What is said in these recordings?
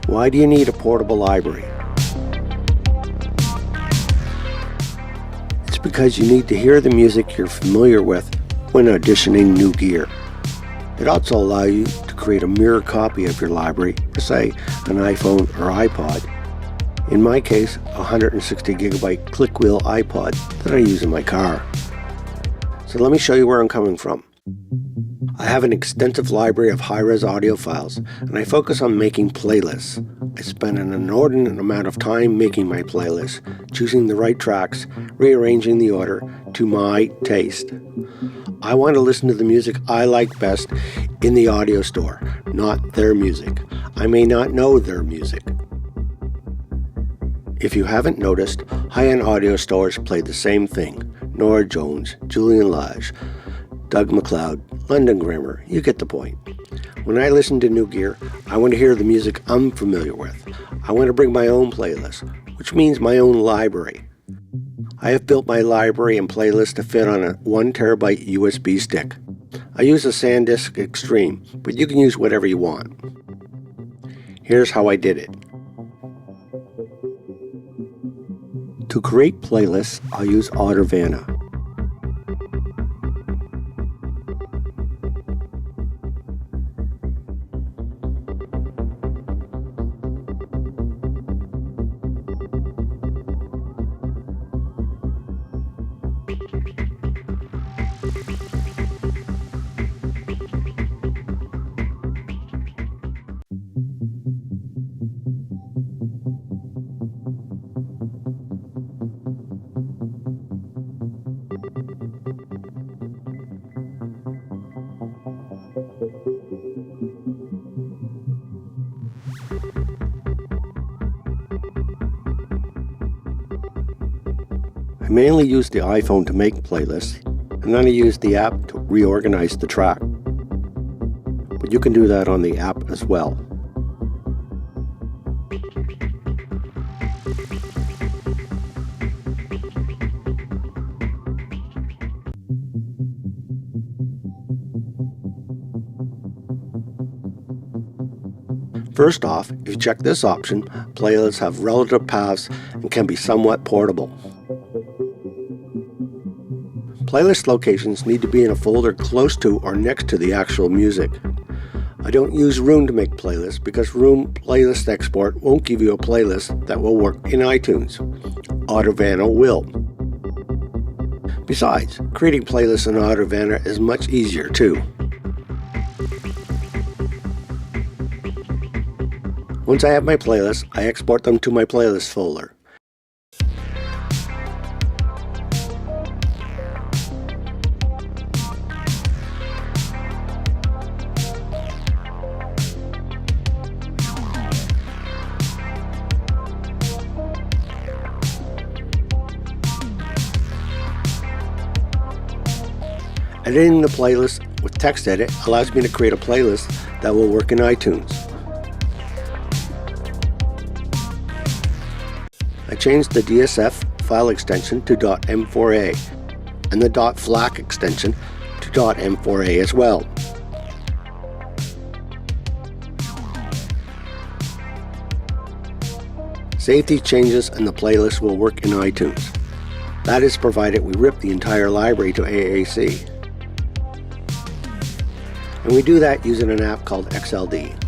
Why do you need a portable library? It's because you need to hear the music you're familiar with when auditioning new gear. It also allows you to create a mirror copy of your library for, say, an iPhone or iPod. In my case, a 160 gigabyte ClickWheel iPod that I use in my car. So let me show you where I'm coming from. I have an extensive library of high-res audio files, and I focus on making playlists. I spend an inordinate amount of time making my playlists, choosing the right tracks, rearranging the order to my taste. I want to listen to the music I like best in the audio store, not their music. I may not know their music. If you haven't noticed, high-end audio stores play the same thing. Norah Jones, Julian Lage, Doug MacLeod, London Grammar, you get the point. When I listen to new gear, I want to hear the music I'm familiar with. I want to bring my own playlist, which means my own library. I have built my library and playlist to fit on a 1 terabyte USB stick. I use a SanDisk Extreme, but you can use whatever you want. Here's how I did it. To create playlists, I'll use Audervana. I mainly use the iPhone to make playlists, and then I use the app to reorganize the track. But you can do that on the app as well. First off, if you check this option, playlists have relative paths and can be somewhat portable. Playlist locations need to be in a folder close to or next to the actual music. I don't use Room to make playlists because Room Playlist Export won't give you a playlist that will work in iTunes. Audervana will. Besides, creating playlists in Audervana is much easier too. Once I have my playlists, I export them to my playlist folder. Editing the playlist with TextEdit allows me to create a playlist that will work in iTunes. I changed the DSF file extension to .m4a and the .flac extension to .m4a as well. Save these changes and the playlist will work in iTunes. That is provided we rip the entire library to AAC. And we do that using an app called XLD.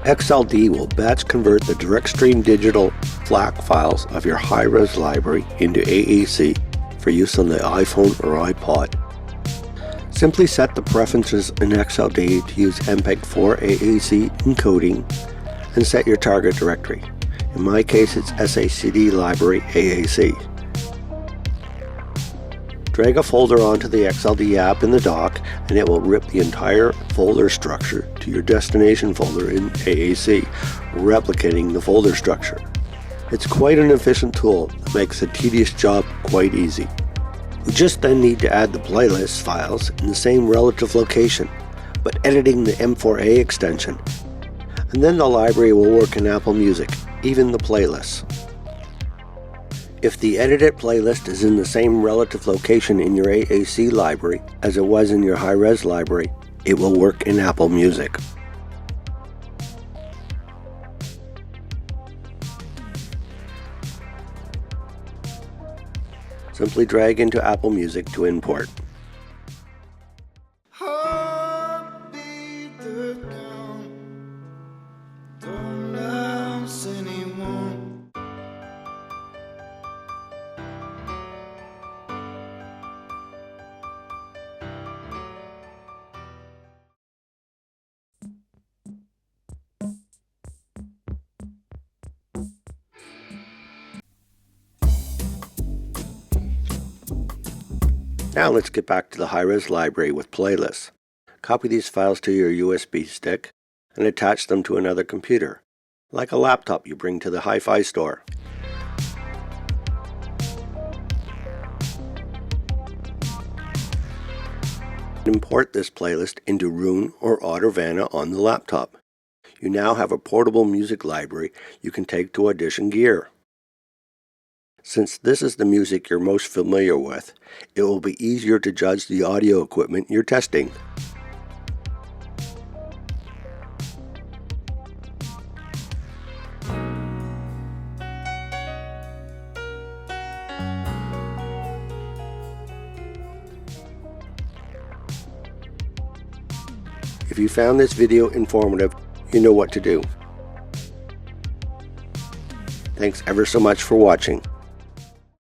XLD will batch convert the direct stream digital FLAC files of your high-res library into AAC for use on the iPhone or iPod. Simply set the preferences in XLD to use MPEG-4 AAC encoding and set your target directory. In my case, it's SACD library AAC. Drag a folder onto the XLD app in the dock and it will rip the entire folder structure to your destination folder in AAC, replicating the folder structure. It's quite an efficient tool that makes a tedious job quite easy. We just then need to add the playlist files in the same relative location, but editing the M4A extension. And then the library will work in Apple Music, even the playlists. If the edited playlist is in the same relative location in your AAC library as it was in your high-res library, it will work in Apple Music. Simply drag into Apple Music to import. Now let's get back to the high-res library with playlists. Copy these files to your USB stick and attach them to another computer, like a laptop you bring to the hi-fi store. Import this playlist into Roon or Audirvana on the laptop. You now have a portable music library you can take to Audition Gear. Since this is the music you're most familiar with, it will be easier to judge the audio equipment you're testing. If you found this video informative, you know what to do. Thanks ever so much for watching.